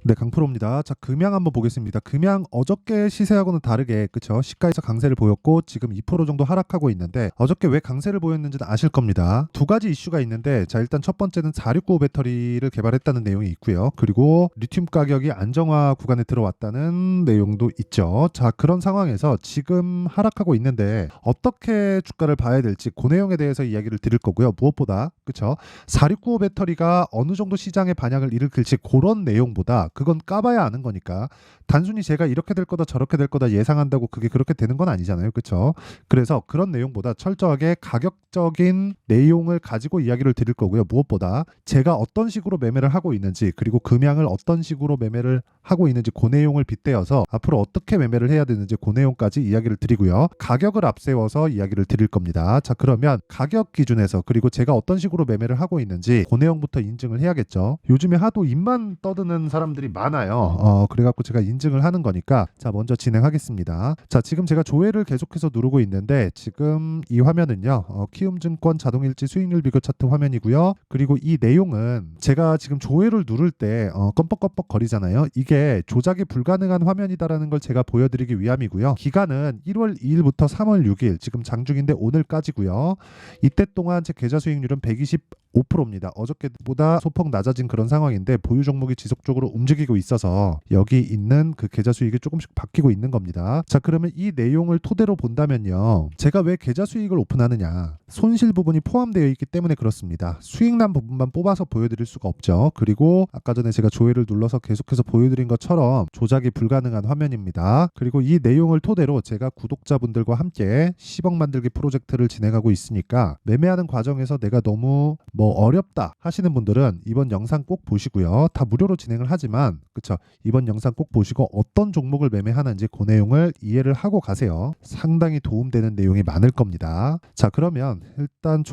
네, 강프로입니다. 자, 금양 한번 보겠습니다. 금양 어저께 시세하고는 다르게 그쵸? 시가에서 강세를 보였고 지금 2% 정도 하락하고 있는데 어저께 왜 강세를 보였는지는 아실 겁니다. 두 가지 이슈가 있는데 자, 일단 첫 번째는 4695 배터리를 개발했다는 내용이 있고요. 그리고 리튬 가격이 안정화 구간에 들어왔다는 내용도 있죠. 자, 그런 상황에서 지금 하락하고 있는데 어떻게 주가를 봐야 될지 그 내용에 대해서 이야기를 드릴 거고요. 무엇보다 그쵸? 4695 배터리가 어느 정도 시장의 반향을 일으킬지 그런 내용보다 그건 까봐야 아는 거니까 단순히 제가 이렇게 될 거다 저렇게 될 거다 예상한다고 그게 그렇게 되는 건 아니잖아요. 그렇죠? 그래서 그런 내용보다 철저하게 가격적인 내용을 가지고 이야기를 드릴 거고요. 무엇보다 제가 어떤 식으로 매매를 하고 있는지 그리고 금양을 어떤 식으로 매매를 하고 있는지 그 내용을 빗대어서 앞으로 어떻게 매매를 해야 되는지 그 내용까지 이야기를 드리고요. 가격을 앞세워서 이야기를 드릴 겁니다. 자, 그러면 가격 기준에서 그리고 제가 어떤 식으로 매매를 하고 있는지 그 내용부터 인증을 해야겠죠. 요즘에 하도 입만 떠드는 사람들이 많아요. 그래갖고 제가 인증을 하는 거니까 자, 먼저 진행하겠습니다. 자, 지금 제가 조회를 계속해서 누르고 있는데 지금 이 화면은요. 키움증권 자동일지 수익률 비교 차트 화면이고요. 그리고 이 내용은 제가 지금 조회를 누를 때 껌뻑껌뻑 거리잖아요. 이게 조작이 불가능한 화면이다라는 걸 제가 보여드리기 위함이고요. 기간은 1월 2일부터 3월 6일 지금 장중인데 오늘까지고요. 이때 동안 제 계좌 수익률은 125%입니다. 어저께보다 소폭 낮아진 그런 상황인데 보유 종목이 지속적으로 움직이고 있어서 여기 있는 그 계좌 수익이 조금씩 바뀌고 있는 겁니다. 자, 그러면 이 내용을 토대로 본다면요. 제가 왜 계좌 수익을 오픈하느냐? 손실 부분이 포함되어 있기 때문에 그렇습니다. 수익난 부분만 뽑아서 보여드릴 수가 없죠. 그리고 아까 전에 제가 조회를 눌러서 계속해서 보여드린 것처럼 조작이 불가능한 화면입니다. 그리고 이 내용을 토대로 제가 구독자분들과 함께 10억 만들기 프로젝트를 진행하고 있으니까 매매하는 과정에서 내가 너무 어렵다 하시는 분들은 이번 영상 꼭 보시고요. 다 무료로 진행을 하지만 그쵸? 이번 영상 꼭 보시고 어떤 종목을 매매하는지 그 내용을 이해를 하고 가세요. 상당히 도움되는 내용이 많을 겁니다. 자, 그러면 일단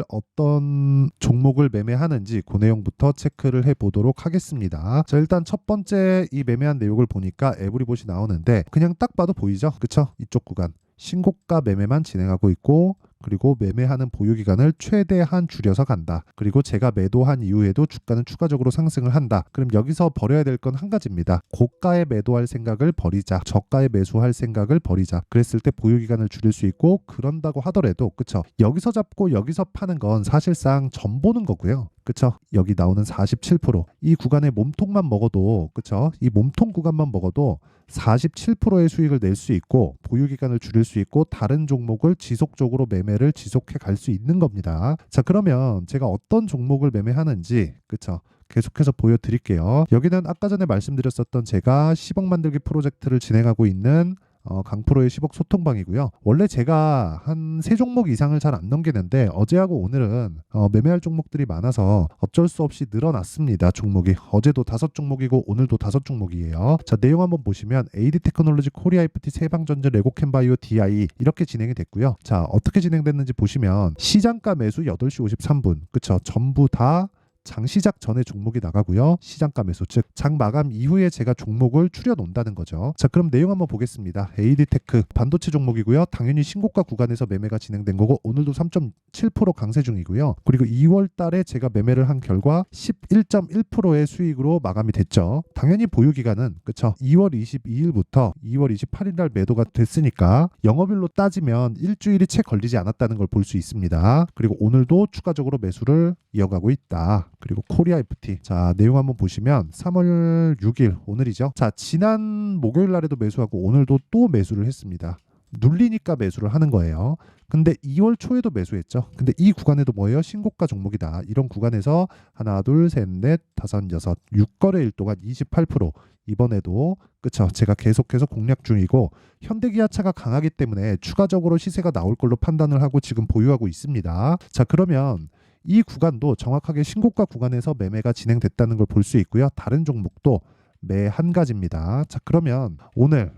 어떤 종목을 매매하는지 그 내용부터 체크를 해보도록 하겠습니다. 자, 일단 첫 번째 이 매매한 내용을 보니까 에브리봇이 나오는데 그냥 딱 봐도 보이죠? 그쵸? 이쪽 구간 신고가 매매만 진행하고 있고 그리고 매매하는 보유기간을 최대한 줄여서 간다. 그리고 제가 매도한 이후에도 주가는 추가적으로 상승을 한다. 그럼 여기서 버려야 될 건 한 가지입니다. 고가에 매도할 생각을 버리자. 저가에 매수할 생각을 버리자. 그랬을 때 보유기간을 줄일 수 있고 그런다고 하더라도 그쵸? 여기서 잡고 여기서 파는 건 사실상 점 보는 거고요. 그쵸? 여기 나오는 47%이 구간의 몸통만 먹어도 그쵸? 이 몸통 구간만 먹어도 47%의 수익을 낼 수 있고 보유기간을 줄일 수 있고 다른 종목을 지속적으로 매매를 지속해 갈 수 있는 겁니다. 자, 그러면 제가 어떤 종목을 매매하는지 그쵸? 계속해서 보여드릴게요. 여기는 아까 전에 말씀드렸었던 제가 10억 만들기 프로젝트를 진행하고 있는 강프로의 10억 소통방이고요. 원래 제가 한 3종목 이상을 잘 안 넘기는데 어제하고 오늘은 매매할 종목들이 많아서 어쩔 수 없이 늘어났습니다. 종목이 어제도 5종목이고 오늘도 5종목이에요. 자, 내용 한번 보시면 AD 테크놀로지, 코리아 FT, 세방전자, 레고캠 바이오, DI 이렇게 진행이 됐고요. 자, 어떻게 진행됐는지 보시면 시장가 매수 8시 53분 그쵸? 전부 다 장 시작 전에 종목이 나가고요. 시장가 매수, 즉 장 마감 이후에 제가 종목을 추려 놓는다는 거죠. 자, 그럼 내용 한번 보겠습니다. AD테크 반도체 종목이고요. 당연히 신고가 구간에서 매매가 진행된 거고 오늘도 3.7% 강세 중이고요. 그리고 2월 달에 제가 매매를 한 결과 11.1%의 수익으로 마감이 됐죠. 당연히 보유 기간은 그쵸? 2월 22일부터 2월 28일 날 매도가 됐으니까 영업일로 따지면 일주일이 채 걸리지 않았다는 걸 볼 수 있습니다. 그리고 오늘도 추가적으로 매수를 이어가고 있다. 그리고 코리아 FT 자, 내용 한번 보시면 3월 6일 오늘이죠. 자, 지난 목요일 날에도 매수하고 오늘도 또 매수를 했습니다. 눌리니까 매수를 하는 거예요. 근데 2월 초에도 매수했죠. 근데 이 구간에도 뭐예요? 신고가 종목이다. 이런 구간에서 하나, 둘, 셋, 넷, 다섯, 여섯, 6거래일 동안 28% 이번에도 그쵸? 제가 계속해서 공략 중이고 현대기아차가 강하기 때문에 추가적으로 시세가 나올 걸로 판단을 하고 지금 보유하고 있습니다. 자, 그러면 이 구간도 정확하게 신고가 구간에서 매매가 진행됐다는 걸 볼 수 있고요. 다른 종목도 매 한 가지입니다. 자, 그러면 오늘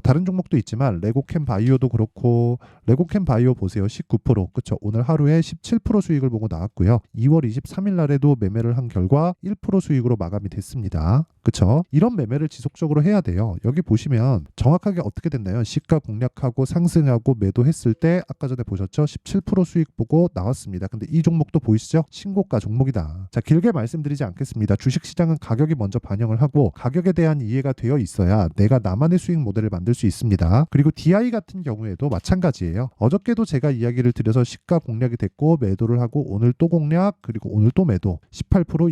다른 종목도 있지만 레고캠 바이오도 그렇고 레고캠 바이오 보세요. 19% 그쵸? 오늘 하루에 17% 수익을 보고 나왔고요. 2월 23일 날에도 매매를 한 결과 1% 수익으로 마감이 됐습니다. 그쵸? 이런 매매를 지속적으로 해야 돼요. 여기 보시면 정확하게 어떻게 됐나요? 시가 공략하고 상승하고 매도했을 때 아까 전에 보셨죠? 17% 수익 보고 나왔습니다. 근데 이 종목도 보이시죠? 신고가 종목이다. 자, 길게 말씀드리지 않겠습니다. 주식시장은 가격이 먼저 반영을 하고 가격에 대한 이해가 되어 있어야 내가 나만의 수익 모델을 만들 수 있습니다. 그리고 DI 같은 경우에도 마찬가지예요. 어저께도 제가 이야기를 드려서 시가 공략이 됐고 매도를 하고 오늘 또 공략 그리고 오늘 또 매도 18%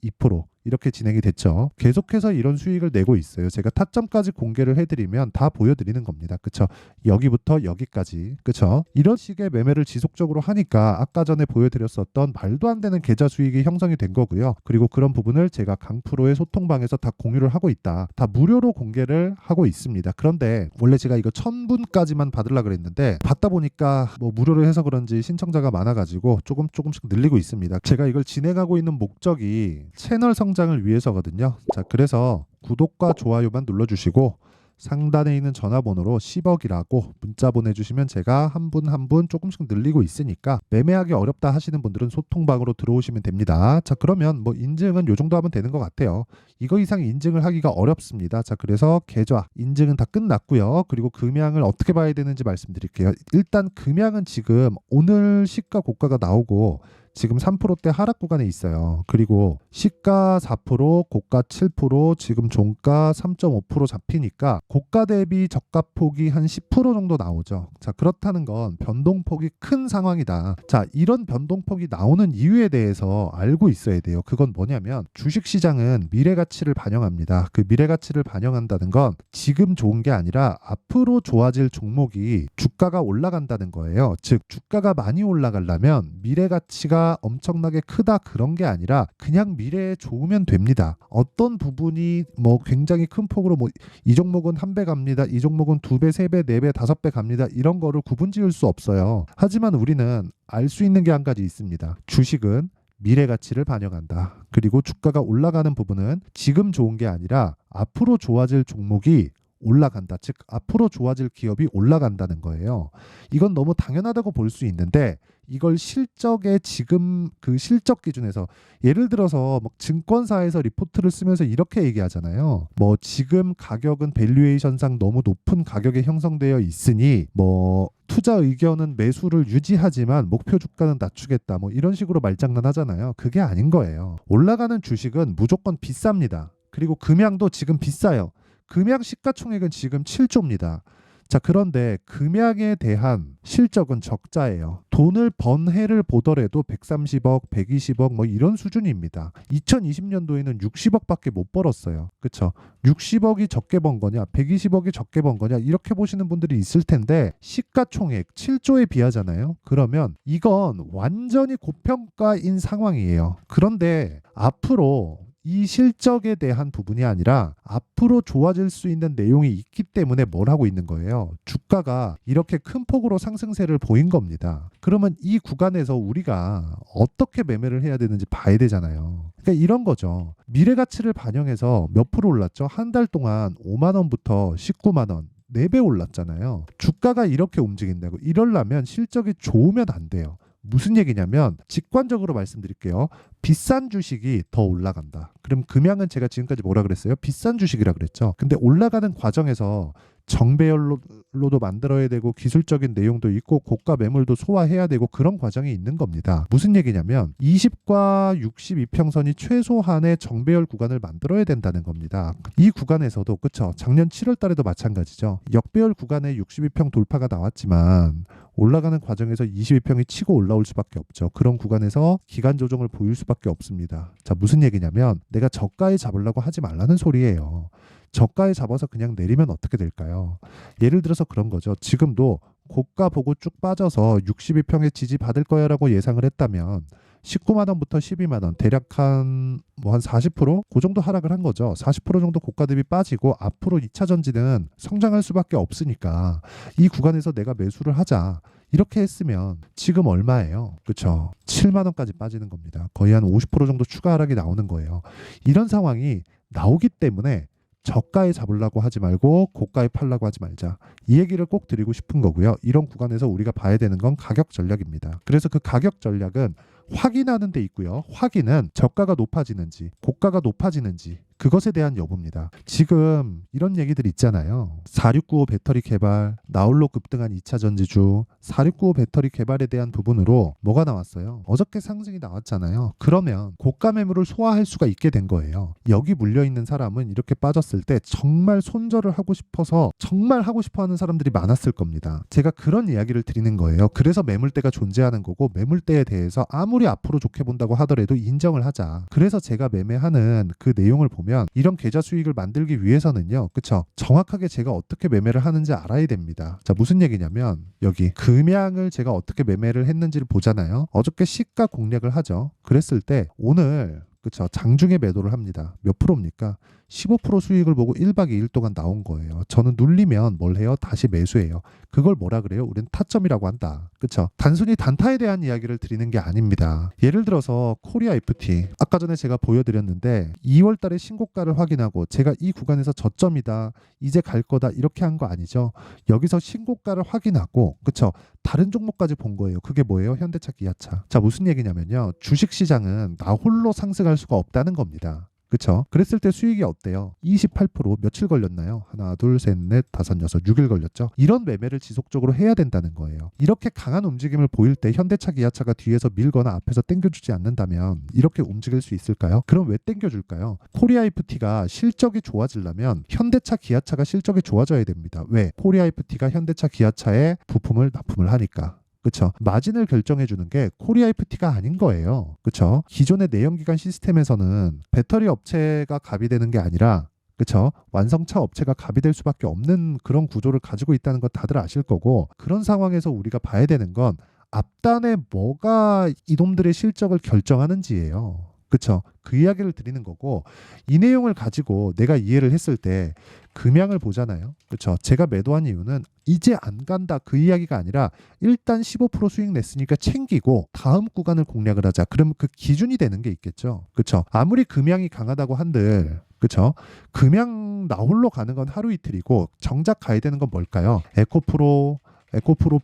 22% 이렇게 진행이 됐죠. 계속해서 이런 수익을 내고 있어요. 제가 타점까지 공개를 해드리면 다 보여드리는 겁니다. 그쵸? 여기부터 여기까지. 그쵸? 이런 식의 매매를 지속적으로 하니까 아까 전에 보여드렸었던 말도 안 되는 계좌 수익이 형성이 된 거고요. 그리고 그런 부분을 제가 강프로의 소통방에서 다 공유를 하고 있다. 다 무료로 공개를 하고 있습니다. 그런데 원래 제가 이거 1000분까지만 받으려고 그랬는데 받다 보니까 뭐 무료로 해서 그런지 신청자가 많아가지고 조금씩 늘리고 있습니다. 제가 이걸 진행하고 있는 목적이 채널 성장을 위해서거든요. 자, 그래서 구독과 좋아요만 눌러주시고 상단에 있는 전화번호로 10억이라고 문자 보내주시면 제가 한 분 한 분 조금씩 늘리고 있으니까 매매하기 어렵다 하시는 분들은 소통방으로 들어오시면 됩니다. 자, 그러면 뭐 인증은 요 정도 하면 되는 것 같아요. 이거 이상 인증을 하기가 어렵습니다. 자, 그래서 계좌 인증은 다 끝났고요. 그리고 금양을 어떻게 봐야 되는지 말씀드릴게요. 일단 금양은 지금 오늘 시가 고가가 나오고 지금 3%대 하락 구간에 있어요. 그리고 시가 4%, 고가 7%, 지금 종가 3.5% 잡히니까 고가 대비 저가 폭이 한 10% 정도 나오죠. 자, 그렇다는 건 변동폭이 큰 상황이다. 자, 이런 변동폭이 나오는 이유에 대해서 알고 있어야 돼요. 그건 뭐냐면 주식시장은 미래가치를 반영합니다. 그 미래가치를 반영한다는 건 지금 좋은 게 아니라 앞으로 좋아질 종목이 주가가 올라간다는 거예요. 즉 주가가 많이 올라가려면 미래가치가 엄청나게 크다 그런 게 아니라 그냥 미래에 좋으면 됩니다. 어떤 부분이 뭐 굉장히 큰 폭으로 뭐 이 종목은 한 배 갑니다. 이 종목은 2배, 3배, 4배, 5배 갑니다. 이런 거를 구분 지을 수 없어요. 하지만 우리는 알 수 있는 게 한 가지 있습니다. 주식은 미래 가치를 반영한다. 그리고 주가가 올라가는 부분은 지금 좋은 게 아니라 앞으로 좋아질 종목이 올라간다. 즉 앞으로 좋아질 기업이 올라간다는 거예요. 이건 너무 당연하다고 볼 수 있는데 이걸 실적의 지금 그 실적 기준에서 예를 들어서 막 증권사에서 리포트를 쓰면서 이렇게 얘기하잖아요. 뭐 지금 가격은 밸류에이션상 너무 높은 가격에 형성되어 있으니 뭐 투자 의견은 매수를 유지하지만 목표 주가는 낮추겠다. 뭐 이런 식으로 말장난하잖아요. 그게 아닌 거예요. 올라가는 주식은 무조건 비쌉니다. 그리고 금양도 지금 비싸요. 금양 시가총액은 지금 7조입니다. 자, 그런데 금양에 대한 실적은 적자예요. 돈을 번 해를 보더라도 130억, 120억 뭐 이런 수준입니다. 2020년도에는 60억밖에 못 벌었어요. 그쵸? 60억이 적게 번 거냐, 120억이 적게 번 거냐 이렇게 보시는 분들이 있을 텐데 시가총액 7조에 비하잖아요. 그러면 이건 완전히 고평가인 상황이에요. 그런데 앞으로 이 실적에 대한 부분이 아니라 앞으로 좋아질 수 있는 내용이 있기 때문에 뭘 하고 있는 거예요. 주가가 이렇게 큰 폭으로 상승세를 보인 겁니다. 그러면 이 구간에서 우리가 어떻게 매매를 해야 되는지 봐야 되잖아요. 그러니까 이런 거죠. 미래 가치를 반영해서 몇 프로 올랐죠? 한 달 동안 5만 원부터 19만 원. 4배 올랐잖아요. 주가가 이렇게 움직인다고. 이러려면 실적이 좋으면 안 돼요. 무슨 얘기냐면 직관적으로 말씀드릴게요. 비싼 주식이 더 올라간다. 그럼 금양은 제가 지금까지 뭐라 그랬어요? 비싼 주식이라 그랬죠. 근데 올라가는 과정에서 정배열로도 만들어야 되고 기술적인 내용도 있고 고가 매물도 소화해야 되고 그런 과정이 있는 겁니다. 무슨 얘기냐면 20과 62평선이 최소한의 정배열 구간을 만들어야 된다는 겁니다. 이 구간에서도 그쵸? 작년 7월 달에도 마찬가지죠. 역배열 구간에 62평 돌파가 나왔지만 올라가는 과정에서 22평이 치고 올라올 수밖에 없죠. 그런 구간에서 기간 조정을 보일 수밖에 없습니다. 자, 무슨 얘기냐면 내가 저가에 잡으려고 하지 말라는 소리예요. 저가에 잡아서 그냥 내리면 어떻게 될까요? 예를 들어서 그런 거죠. 지금도 고가 보고 쭉 빠져서 62평에 지지 받을 거야 라고 예상을 했다면 19만 원부터 12만 원 대략 한 40%? 그 정도 하락을 한 거죠. 40% 정도 고가 대비 빠지고 앞으로 2차 전지는 성장할 수밖에 없으니까 이 구간에서 내가 매수를 하자. 이렇게 했으면 지금 얼마예요? 그렇죠? 7만 원까지 빠지는 겁니다. 거의 한 50% 정도 추가 하락이 나오는 거예요. 이런 상황이 나오기 때문에 저가에 잡으려고 하지 말고 고가에 팔려고 하지 말자. 이 얘기를 꼭 드리고 싶은 거고요. 이런 구간에서 우리가 봐야 되는 건 가격 전략입니다. 그래서 그 가격 전략은 확인하는 데 있고요. 확인은 저가가 높아지는지 고가가 높아지는지 그것에 대한 여부입니다. 지금 이런 얘기들 있잖아요. 4695 배터리 개발, 나홀로 급등한 2차 전지주, 4695 배터리 개발에 대한 부분으로 뭐가 나왔어요? 어저께 상승이 나왔잖아요. 그러면 고가 매물을 소화할 수가 있게 된 거예요. 여기 물려있는 사람은 이렇게 빠졌을 때 정말 손절을 하고 싶어서 정말 하고 싶어 하는 사람들이 많았을 겁니다. 제가 그런 이야기를 드리는 거예요. 그래서 매물대가 존재하는 거고, 매물대에 대해서 아무리 앞으로 좋게 본다고 하더라도 인정을 하자. 그래서 제가 매매하는 그 내용을 보면 이런 계좌 수익을 만들기 위해서는요, 그쵸? 정확하게 제가 어떻게 매매를 하는지 알아야 됩니다. 자, 무슨 얘기냐면 여기 금양을 제가 어떻게 매매를 했는지를 보잖아요. 어저께 시가 공략을 하죠. 그랬을 때 오늘, 그쵸, 장중에 매도를 합니다. 몇 프로입니까? 15% 수익을 보고 1박 2일 동안 나온 거예요. 저는 눌리면 뭘 해요? 다시 매수해요. 그걸 뭐라 그래요? 우린 타점이라고 한다. 그쵸? 단순히 단타에 대한 이야기를 드리는 게 아닙니다. 예를 들어서 코리아 FT, 아까 전에 제가 보여드렸는데 2월 달에 신고가를 확인하고 제가 이 구간에서 저점이다, 이제 갈 거다, 이렇게 한 거 아니죠. 여기서 신고가를 확인하고, 그쵸, 다른 종목까지 본 거예요. 그게 뭐예요? 현대차, 기아차. 자, 무슨 얘기냐면요, 주식시장은 나 홀로 상승할 수가 없다는 겁니다. 그쵸? 그랬을 때 수익이 어때요? 28%. 며칠 걸렸나요? 하나, 둘, 셋, 넷, 다섯, 여섯, 6일 걸렸죠? 이런 매매를 지속적으로 해야 된다는 거예요. 이렇게 강한 움직임을 보일 때 현대차, 기아차가 뒤에서 밀거나 앞에서 당겨주지 않는다면 이렇게 움직일 수 있을까요? 그럼 왜 당겨줄까요? 코리아 FT가 실적이 좋아지려면 현대차, 기아차가 실적이 좋아져야 됩니다. 왜? 코리아 FT가 현대차, 기아차에 부품을 납품을 하니까. 그쵸? 마진을 결정해 주는 게 코리아 FT가 아닌 거예요. 그쵸? 기존의 내연기관 시스템에서는 배터리 업체가 갑이 되는 게 아니라, 그쵸, 완성차 업체가 갑이 될 수밖에 없는 그런 구조를 가지고 있다는 건 다들 아실 거고, 그런 상황에서 우리가 봐야 되는 건 앞단에 뭐가 이놈들의 실적을 결정하는지예요. 그쵸? 그 이야기를 드리는 거고, 이 내용을 가지고 내가 이해를 했을 때 금양을 보잖아요. 그쵸? 제가 매도한 이유는 이제 안 간다, 그 이야기가 아니라 일단 15% 수익 냈으니까 챙기고 다음 구간을 공략을 하자. 그러면 그 기준이 되는 게 있겠죠. 그쵸? 아무리 금양이 강하다고 한들, 그쵸? 금양 나홀로 가는 건 하루 이틀이고 정작 가야 되는 건 뭘까요? 에코프로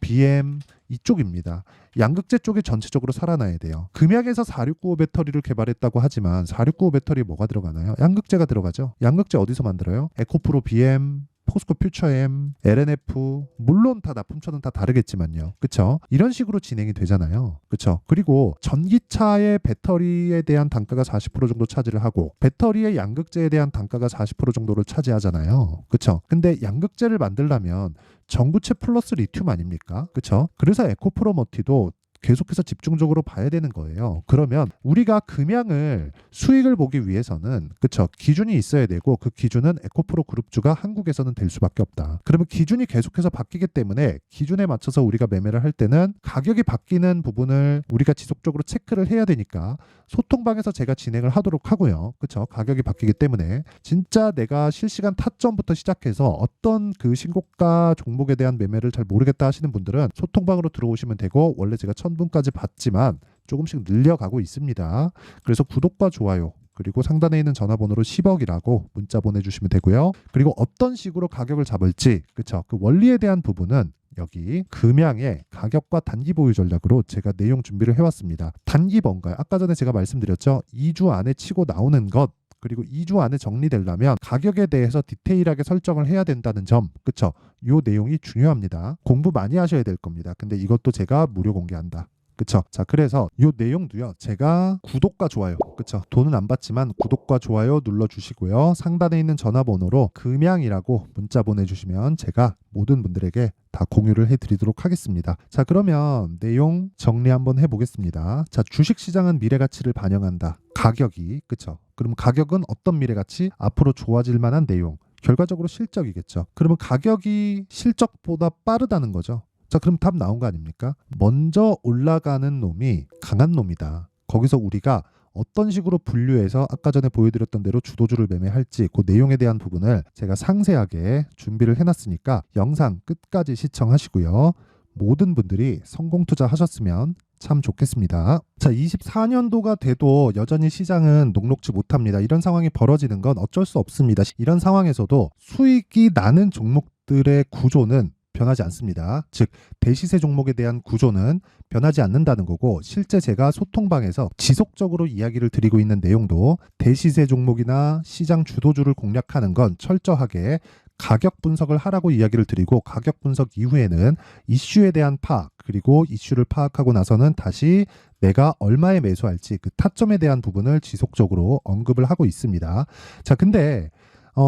BM 이쪽입니다. 양극재 쪽이 전체적으로 살아나야 돼요. 금양에서 4695 배터리를 개발했다고 하지만 4695 배터리에 뭐가 들어가나요? 양극재가 들어가죠. 양극재 어디서 만들어요? 에코프로 BM, 포스코 퓨처엠, LNF, 물론 다 납품처는 다 다르겠지만요. 그쵸? 이런 식으로 진행이 되잖아요. 그쵸? 그리고 전기차의 배터리에 대한 단가가 40% 정도 차지를 하고 배터리의 양극재에 대한 단가가 40% 정도를 차지하잖아요. 그쵸? 근데 양극재를 만들려면 전구체 플러스 리튬 아닙니까? 그쵸? 그래서 에코프로머티도 계속해서 집중적으로 봐야 되는 거예요. 그러면 우리가 금양을 수익을 보기 위해서는, 그쵸, 기준이 있어야 되고 그 기준은 에코프로 그룹주가 한국에서는 될 수밖에 없다. 그러면 기준이 계속해서 바뀌기 때문에 기준에 맞춰서 우리가 매매를 할 때는 가격이 바뀌는 부분을 우리가 지속적으로 체크를 해야 되니까 소통방에서 제가 진행을 하도록 하고요. 그쵸? 가격이 바뀌기 때문에 진짜 내가 실시간 타점부터 시작해서 어떤 그 신고가 종목에 대한 매매를 잘 모르겠다 하시는 분들은 소통방으로 들어오시면 되고, 원래 제가 1000분까지 받지만 조금씩 늘려가고 있습니다. 그래서 구독과 좋아요, 그리고 상단에 있는 전화번호로 10억이라고 문자 보내주시면 되고요. 그리고 어떤 식으로 가격을 잡을지, 그쵸, 그 원리에 대한 부분은 여기 금양의 가격과 단기 보유 전략으로 제가 내용 준비를 해왔습니다. 단기 뭔가요? 아까 전에 제가 말씀드렸죠. 2주 안에 치고 나오는 것, 그리고 2주 안에 정리되려면 가격에 대해서 디테일하게 설정을 해야 된다는 점, 그쵸? 요 내용이 중요합니다. 공부 많이 하셔야 될 겁니다. 근데 이것도 제가 무료 공개한다. 그쵸? 자, 그래서 요 내용도요, 제가 구독과 좋아요, 그쵸? 돈은 안 받지만 구독과 좋아요 눌러주시고요. 상단에 있는 전화번호로 금양이라고 문자 보내주시면 제가 모든 분들에게 다 공유를 해드리도록 하겠습니다. 자, 그러면 내용 정리 한번 해보겠습니다. 자, 주식시장은 미래가치를 반영한다. 가격이, 그쵸? 그럼 가격은 어떤 미래가치? 앞으로 좋아질 만한 내용. 결과적으로 실적이겠죠. 그러면 가격이 실적보다 빠르다는 거죠. 자, 그럼 답 나온 거 아닙니까? 먼저 올라가는 놈이 강한 놈이다. 거기서 우리가 어떤 식으로 분류해서 아까 전에 보여드렸던 대로 주도주를 매매할지 그 내용에 대한 부분을 제가 상세하게 준비를 해놨으니까 영상 끝까지 시청하시고요. 모든 분들이 성공 투자하셨으면 참 좋겠습니다. 자, 24년도가 돼도 여전히 시장은 녹록지 못합니다. 이런 상황이 벌어지는 건 어쩔 수 없습니다. 이런 상황에서도 수익이 나는 종목들의 구조는 변하지 않습니다. 즉 대시세 종목에 대한 구조는 변하지 않는다는 거고, 실제 제가 소통방에서 지속적으로 이야기를 드리고 있는 내용도 대시세 종목이나 시장 주도주를 공략하는 건 철저하게 가격 분석을 하라고 이야기를 드리고, 가격 분석 이후에는 이슈에 대한 파악, 그리고 이슈를 파악하고 나서는 다시 내가 얼마에 매수할지 그 타점에 대한 부분을 지속적으로 언급을 하고 있습니다. 자, 근데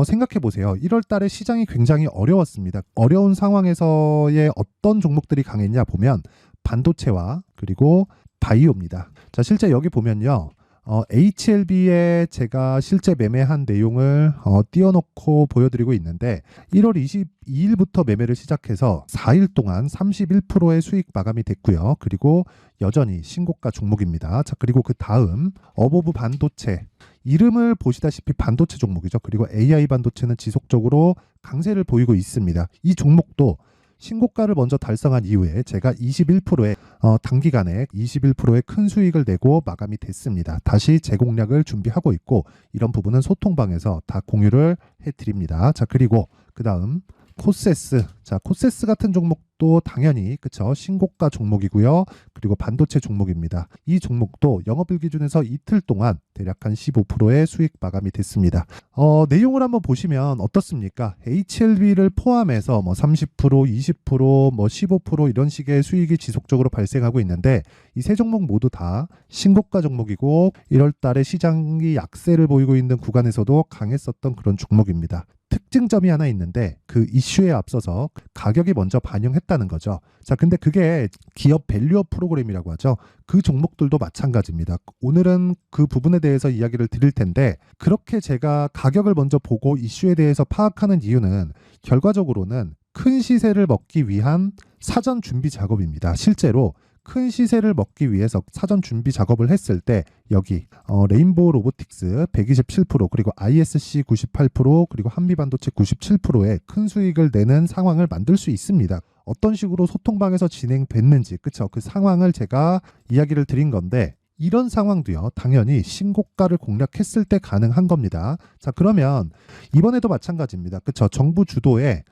생각해 보세요. 1월 달에 시장이 굉장히 어려웠습니다. 어려운 상황에서의 어떤 종목들이 강했냐 보면 반도체와 그리고 바이오입니다. 자, 실제 여기 보면요. HLB에 제가 실제 매매한 내용을 띄워놓고 보여드리고 있는데, 1월 22일부터 매매를 시작해서 4일 동안 31%의 수익 마감이 됐고요. 그리고 여전히 신고가 종목입니다. 자, 그리고 그 다음 어보브 반도체, 이름을 보시다시피 반도체 종목이죠. 그리고 AI 반도체는 지속적으로 강세를 보이고 있습니다. 이 종목도 신고가를 먼저 달성한 이후에 제가 21%의 단기간에 21%의 큰 수익을 내고 마감이 됐습니다. 다시 재공략을 준비하고 있고, 이런 부분은 소통방에서 다 공유를 해드립니다. 자, 그리고 그 다음 코세스. 자, 코세스 같은 종목도 당연히 그쵸, 신고가 종목이고요. 그리고 반도체 종목입니다. 이 종목도 영업일 기준에서 이틀 동안 대략 한 15%의 수익 마감이 됐습니다. 내용을 한번 보시면 어떻습니까? HLB를 포함해서 뭐 30%, 20%, 뭐 15% 이런 식의 수익이 지속적으로 발생하고 있는데, 이 세 종목 모두 다 신고가 종목이고 1월 달에 시장이 약세를 보이고 있는 구간에서도 강했었던 그런 종목입니다. 특징점이 하나 있는데, 그 이슈에 앞서서 가격이 먼저 반영했다는 거죠. 자, 근데 그게 기업 밸류업 프로그램이라고 하죠. 그 종목들도 마찬가지입니다. 오늘은 그 부분에 대해서 이야기를 드릴 텐데, 그렇게 제가 가격을 먼저 보고 이슈에 대해서 파악하는 이유는 결과적으로는 큰 시세를 먹기 위한 사전 준비 작업입니다. 실제로 큰 시세를 먹기 위해서 사전 준비 작업을 했을 때 여기 레인보우 로보틱스 127%, 그리고 ISC 98%, 그리고 한미반도체 97%의 큰 수익을 내는 상황을 만들 수 있습니다. 어떤 식으로 소통방에서 진행됐는지, 그쵸? 그 상황을 제가 이야기를 드린 건데, 이런 상황도요, 당연히 신고가를 공략했을 때 가능한 겁니다. 자, 그러면 이번에도 마찬가지입니다. 그쵸? 정부 주도의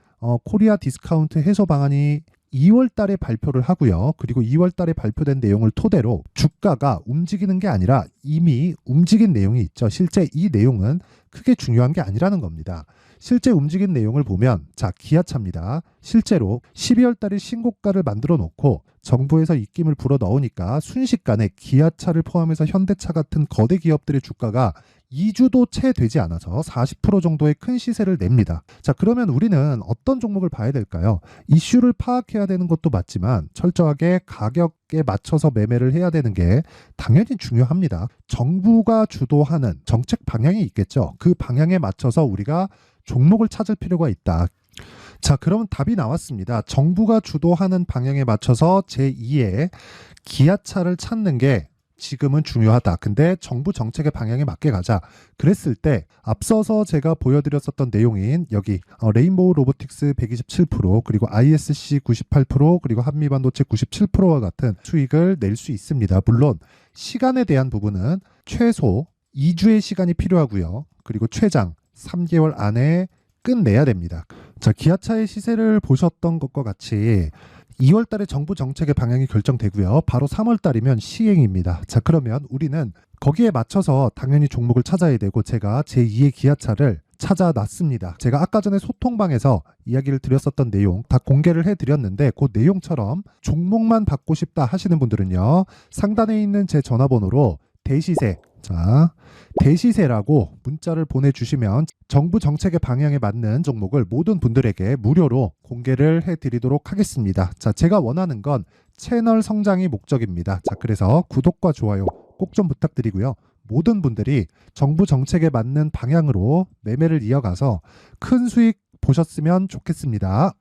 코리아 디스카운트 해소 방안이 2월 달에 발표를 하고요. 그리고 2월 달에 발표된 내용을 토대로 주가가 움직이는 게 아니라 이미 움직인 내용이 있죠. 실제 이 내용은 크게 중요한 게 아니라는 겁니다. 실제 움직인 내용을 보면, 자, 기아차입니다. 실제로 12월 달에 신고가를 만들어 놓고 정부에서 입김을 불어 넣으니까 순식간에 기아차를 포함해서 현대차 같은 거대 기업들의 주가가 2주도 채 되지 않아서 40% 정도의 큰 시세를 냅니다. 자, 그러면 우리는 어떤 종목을 봐야 될까요? 이슈를 파악해야 되는 것도 맞지만 철저하게 가격에 맞춰서 매매를 해야 되는 게 당연히 중요합니다. 정부가 주도하는 정책 방향이 있겠죠. 그 방향에 맞춰서 우리가 종목을 찾을 필요가 있다. 자, 그러면 답이 나왔습니다. 정부가 주도하는 방향에 맞춰서 제2의 기아차를 찾는 게 지금은 중요하다. 근데 정부 정책의 방향에 맞게 가자. 그랬을 때 앞서서 제가 보여드렸었던 내용인 여기 레인보우 로보틱스 127%, 그리고 ISC 98%, 그리고 한미반도체 97%와 같은 수익을 낼 수 있습니다. 물론 시간에 대한 부분은 최소 2주의 시간이 필요하고요. 그리고 최장 3개월 안에 끝내야 됩니다. 자, 기아차의 시세를 보셨던 것과 같이 2월 달에 정부 정책의 방향이 결정되고요. 바로 3월 달이면 시행입니다. 자, 그러면 우리는 거기에 맞춰서 당연히 종목을 찾아야 되고, 제가 제2의 기아차를 찾아놨습니다. 제가 아까 전에 소통방에서 이야기를 드렸었던 내용 다 공개를 해드렸는데, 그 내용처럼 종목만 받고 싶다 하시는 분들은요, 상단에 있는 제 전화번호로 대시세, 자, 대시세라고 문자를 보내주시면 정부 정책의 방향에 맞는 종목을 모든 분들에게 무료로 공개를 해드리도록 하겠습니다. 자, 제가 원하는 건 채널 성장이 목적입니다. 자, 그래서 구독과 좋아요 꼭 좀 부탁드리고요. 모든 분들이 정부 정책에 맞는 방향으로 매매를 이어가서 큰 수익 보셨으면 좋겠습니다.